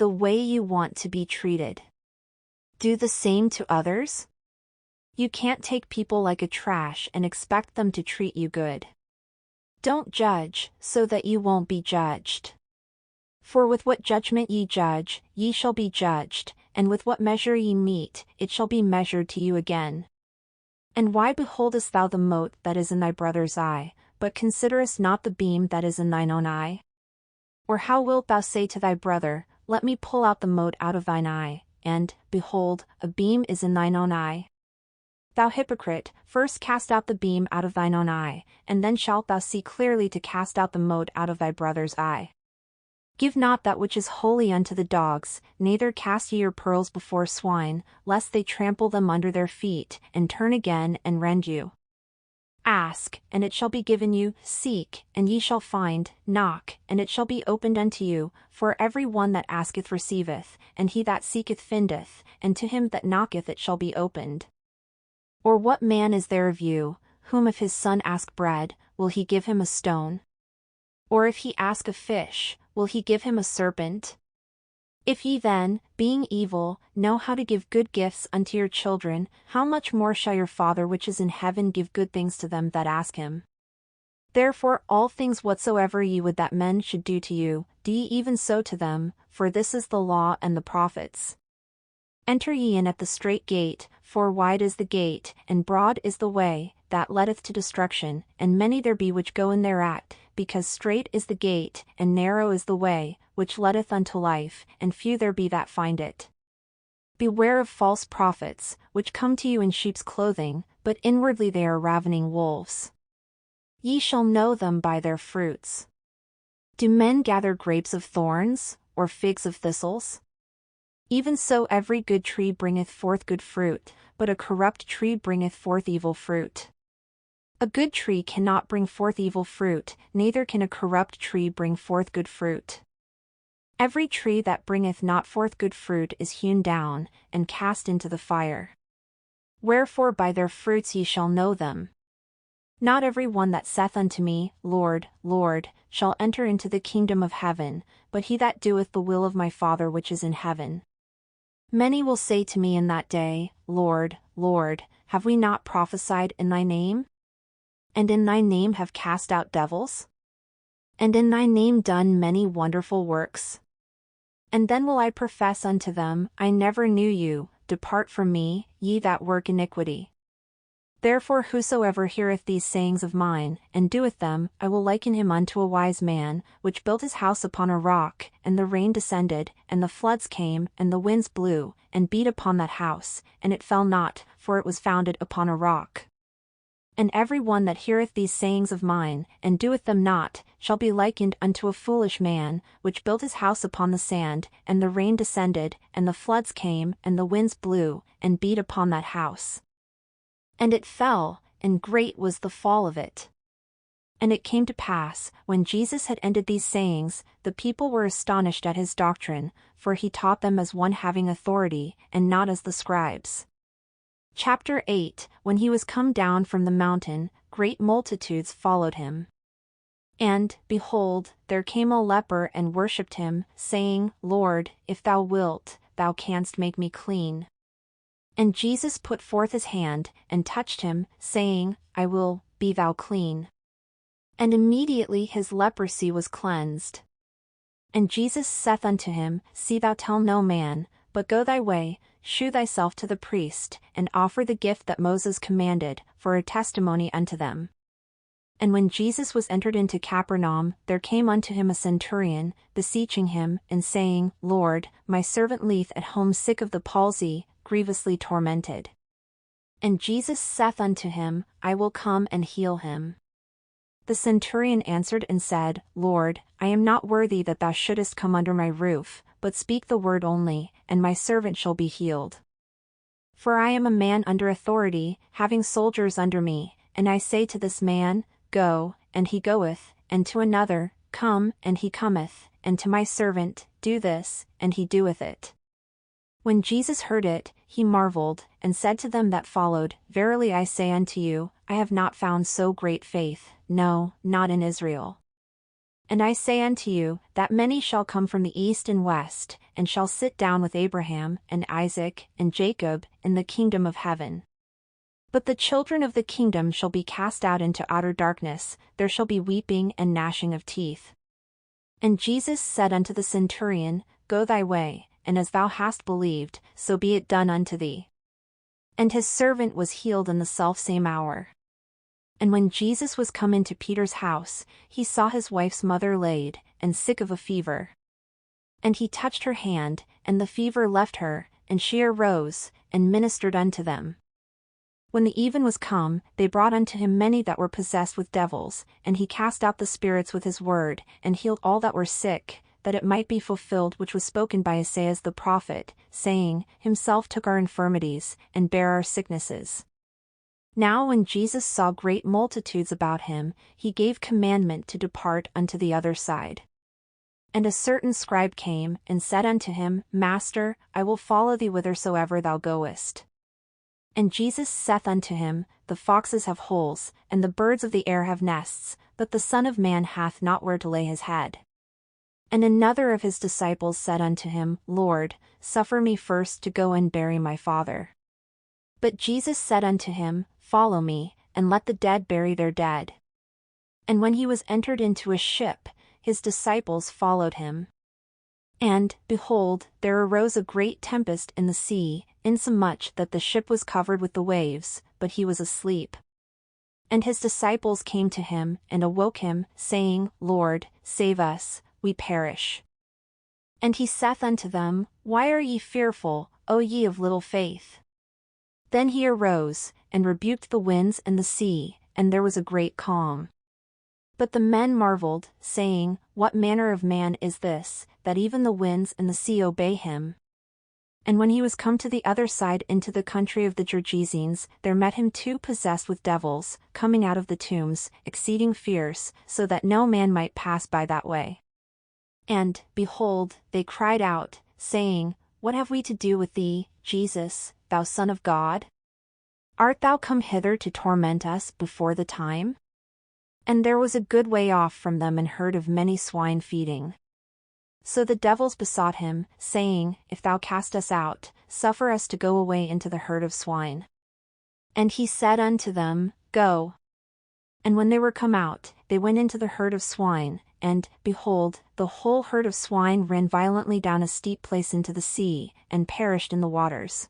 the way you want to be treated. Do the same to others. You can't take people like a trash and expect them to treat you good. Don't judge, so that you won't be judged. For with what judgment ye judge, ye shall be judged, and with what measure ye mete, it shall be measured to you again. And why beholdest thou the mote that is in thy brother's eye, but considerest not the beam that is in thine own eye? Or how wilt thou say to thy brother, Let me pull out the mote out of thine eye, and, behold, a beam is in thine own eye? Thou hypocrite, first cast out the beam out of thine own eye, and then shalt thou see clearly to cast out the mote out of thy brother's eye. Give not that which is holy unto the dogs, neither cast ye your pearls before swine, lest they trample them under their feet, and turn again and rend you. Ask, and it shall be given you, seek, and ye shall find, knock, and it shall be opened unto you, for every one that asketh receiveth, and he that seeketh findeth, and to him that knocketh it shall be opened. Or what man is there of you, whom if his son ask bread, will he give him a stone? Or if he ask a fish, will he give him a serpent? If ye then, being evil, know how to give good gifts unto your children, how much more shall your Father which is in heaven give good things to them that ask him? Therefore all things whatsoever ye would that men should do to you, do ye even so to them, for this is the law and the prophets. Enter ye in at the strait gate, for wide is the gate, and broad is the way, that leadeth to destruction, and many there be which go in thereat, because strait is the gate, and narrow is the way, which leadeth unto life, and few there be that find it. Beware of false prophets, which come to you in sheep's clothing, but inwardly they are ravening wolves. Ye shall know them by their fruits. Do men gather grapes of thorns, or figs of thistles? Even so every good tree bringeth forth good fruit, but a corrupt tree bringeth forth evil fruit. A good tree cannot bring forth evil fruit, neither can a corrupt tree bring forth good fruit. Every tree that bringeth not forth good fruit is hewn down, and cast into the fire. Wherefore by their fruits ye shall know them. Not every one that saith unto me, Lord, Lord, shall enter into the kingdom of heaven, but he that doeth the will of my Father which is in heaven. Many will say to me in that day, Lord, Lord, have we not prophesied in thy name? And in thy name have cast out devils? And in thy name done many wonderful works? And then will I profess unto them, I never knew you, depart from me, ye that work iniquity. Therefore whosoever heareth these sayings of mine, and doeth them, I will liken him unto a wise man, which built his house upon a rock, and the rain descended, and the floods came, and the winds blew, and beat upon that house, and it fell not, for it was founded upon a rock. And every one that heareth these sayings of mine, and doeth them not, shall be likened unto a foolish man, which built his house upon the sand, and the rain descended, and the floods came, and the winds blew, and beat upon that house. And it fell, and great was the fall of it. And it came to pass, when Jesus had ended these sayings, the people were astonished at his doctrine, for he taught them as one having authority, and not as the scribes. Chapter 8. When he was come down from the mountain, great multitudes followed him. And, behold, there came a leper and worshipped him, saying, Lord, if thou wilt, thou canst make me clean. And Jesus put forth his hand, and touched him, saying, I will, be thou clean. And immediately his leprosy was cleansed. And Jesus saith unto him, See thou tell no man, but go thy way, shew thyself to the priest, and offer the gift that Moses commanded, for a testimony unto them. And when Jesus was entered into Capernaum, there came unto him a centurion, beseeching him, and saying, Lord, my servant lieth at home sick of the palsy, grievously tormented. And Jesus saith unto him, I will come and heal him. The centurion answered and said, Lord, I am not worthy that thou shouldest come under my roof, but speak the word only, and my servant shall be healed. For I am a man under authority, having soldiers under me, and I say to this man, Go, and he goeth, and to another, Come, and he cometh, and to my servant, Do this, and he doeth it. When Jesus heard it, he marveled, and said to them that followed, Verily I say unto you, I have not found so great faith, no, not in Israel. And I say unto you, that many shall come from the east and west, and shall sit down with Abraham, and Isaac, and Jacob, in the kingdom of heaven. But the children of the kingdom shall be cast out into outer darkness, there shall be weeping and gnashing of teeth. And Jesus said unto the centurion, Go thy way, and as thou hast believed, so be it done unto thee. And his servant was healed in the selfsame hour. And when Jesus was come into Peter's house, he saw his wife's mother laid, and sick of a fever. And he touched her hand, and the fever left her, and she arose, and ministered unto them. When the even was come, they brought unto him many that were possessed with devils, and he cast out the spirits with his word, and healed all that were sick, that it might be fulfilled which was spoken by Esaias the prophet, saying, Himself took our infirmities, and bare our sicknesses. Now when Jesus saw great multitudes about him, he gave commandment to depart unto the other side. And a certain scribe came, and said unto him, Master, I will follow thee whithersoever thou goest. And Jesus saith unto him, The foxes have holes, and the birds of the air have nests, but the Son of Man hath not where to lay his head. And another of his disciples said unto him, Lord, suffer me first to go and bury my father. But Jesus said unto him, Follow me, and let the dead bury their dead. And when he was entered into a ship, his disciples followed him. And, behold, there arose a great tempest in the sea, insomuch that the ship was covered with the waves, but he was asleep. And his disciples came to him, and awoke him, saying, Lord, save us, we perish. And he saith unto them, Why are ye fearful, O ye of little faith? Then he arose, and rebuked the winds and the sea, and there was a great calm. But the men marveled, saying, What manner of man is this, that even the winds and the sea obey him? And when he was come to the other side into the country of the Gergesenes, there met him two possessed with devils, coming out of the tombs, exceeding fierce, so that no man might pass by that way. And, behold, they cried out, saying, What have we to do with thee, Jesus, thou Son of God? Art thou come hither to torment us before the time? And there was a good way off from them an herd of many swine feeding. So the devils besought him, saying, If thou cast us out, suffer us to go away into the herd of swine. And he said unto them, Go. And when they were come out, they went into the herd of swine, and, behold, the whole herd of swine ran violently down a steep place into the sea, and perished in the waters.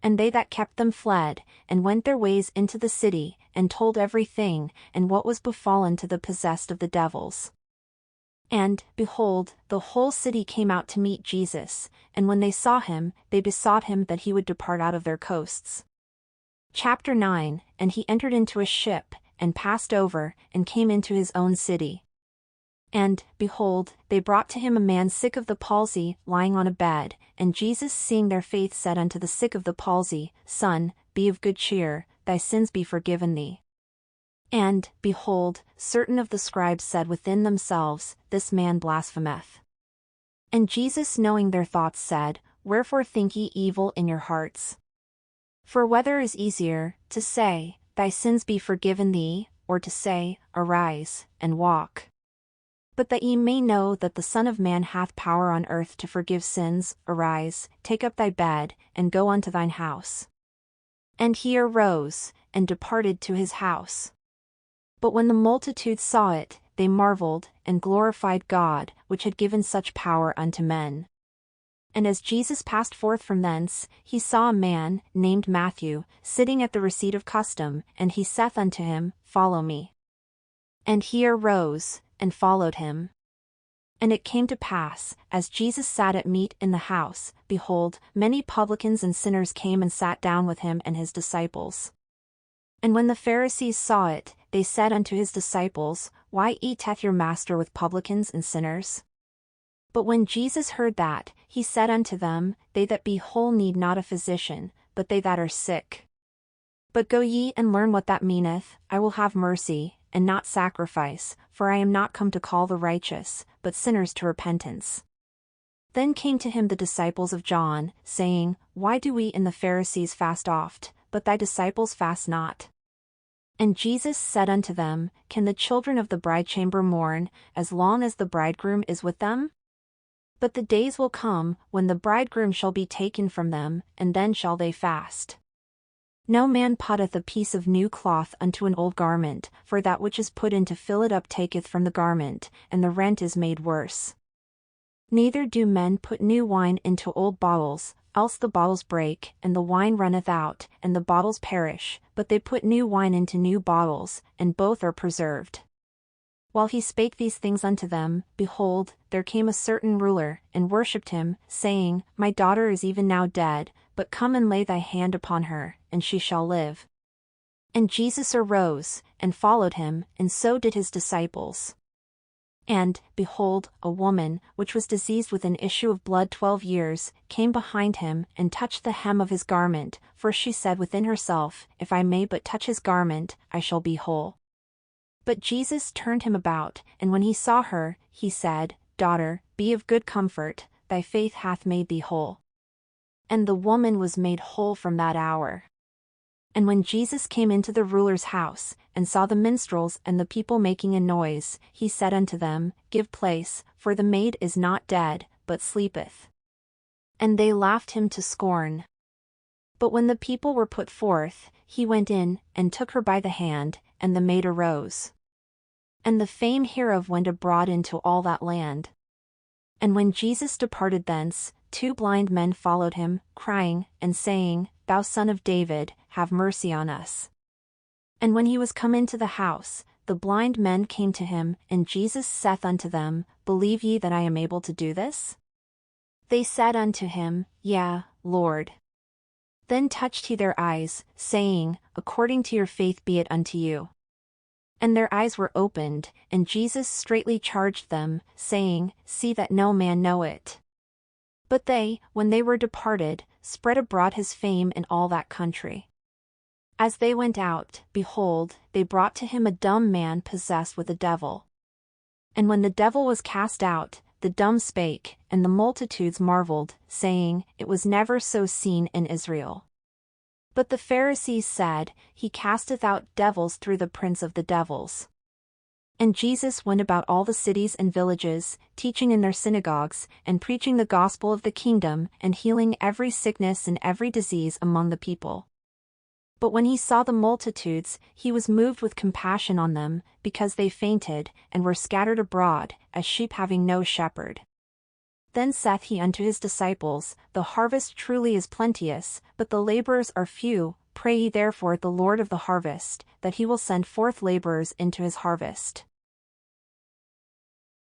And they that kept them fled, and went their ways into the city, and told everything, and what was befallen to the possessed of the devils. And, behold, the whole city came out to meet Jesus, and when they saw him, they besought him that he would depart out of their coasts. Chapter 9. And he entered into a ship, and passed over, and came into his own city. And, behold, they brought to him a man sick of the palsy, lying on a bed, and Jesus seeing their faith said unto the sick of the palsy, Son, be of good cheer, thy sins be forgiven thee. And, behold, certain of the scribes said within themselves, This man blasphemeth. And Jesus knowing their thoughts said, Wherefore think ye evil in your hearts? For whether is easier, to say, Thy sins be forgiven thee, or to say, Arise, and walk? But that ye may know that the Son of Man hath power on earth to forgive sins, arise, take up thy bed, and go unto thine house. And he arose, and departed to his house. But when the multitude saw it, they marveled, and glorified God, which had given such power unto men. And as Jesus passed forth from thence, he saw a man, named Matthew, sitting at the receipt of custom, and he saith unto him, Follow me. And he arose, and followed him. And it came to pass, as Jesus sat at meat in the house, behold, many publicans and sinners came and sat down with him and his disciples. And when the Pharisees saw it, they said unto his disciples, Why eateth your master with publicans and sinners? But when Jesus heard that, he said unto them, They that be whole need not a physician, but they that are sick. But go ye and learn what that meaneth, I will have mercy, and not sacrifice, for I am not come to call the righteous, but sinners to repentance. Then came to him the disciples of John, saying, Why do we and the Pharisees fast oft, but thy disciples fast not? And Jesus said unto them, Can the children of the bridechamber mourn, as long as the bridegroom is with them? But the days will come, when the bridegroom shall be taken from them, and then shall they fast. No man putteth a piece of new cloth unto an old garment, for that which is put in to fill it up taketh from the garment, and the rent is made worse. Neither do men put new wine into old bottles, else the bottles break, and the wine runneth out, and the bottles perish, but they put new wine into new bottles, and both are preserved. While he spake these things unto them, behold, there came a certain ruler, and worshipped him, saying, My daughter is even now dead, but come and lay thy hand upon her, and she shall live. And Jesus arose, and followed him, and so did his disciples. And, behold, a woman, which was diseased with an issue of blood 12 years, came behind him, and touched the hem of his garment, for she said within herself, If I may but touch his garment, I shall be whole. But Jesus turned him about, and when he saw her, he said, Daughter, be of good comfort, thy faith hath made thee whole. And the woman was made whole from that hour. And when Jesus came into the ruler's house, and saw the minstrels and the people making a noise, he said unto them, Give place, for the maid is not dead, but sleepeth. And they laughed him to scorn. But when the people were put forth, he went in, and took her by the hand, and the maid arose. And the fame hereof went abroad into all that land. And when Jesus departed thence, 2 blind men followed him, crying, and saying, Thou Son of David, have mercy on us. And when he was come into the house, the blind men came to him, and Jesus saith unto them, Believe ye that I am able to do this? They said unto him, Yea, Lord. Then touched he their eyes, saying, According to your faith be it unto you. And their eyes were opened, and Jesus straitly charged them, saying, See that no man know it. But they, when they were departed, spread abroad his fame in all that country. As they went out, behold, they brought to him a dumb man possessed with a devil. And when the devil was cast out, the dumb spake, and the multitudes marveled, saying, It was never so seen in Israel. But the Pharisees said, He casteth out devils through the prince of the devils. And Jesus went about all the cities and villages, teaching in their synagogues, and preaching the gospel of the kingdom, and healing every sickness and every disease among the people. But when he saw the multitudes, he was moved with compassion on them, because they fainted, and were scattered abroad, as sheep having no shepherd. Then saith he unto his disciples, The harvest truly is plenteous, but the laborers are few. Pray ye therefore the Lord of the harvest, that he will send forth laborers into his harvest.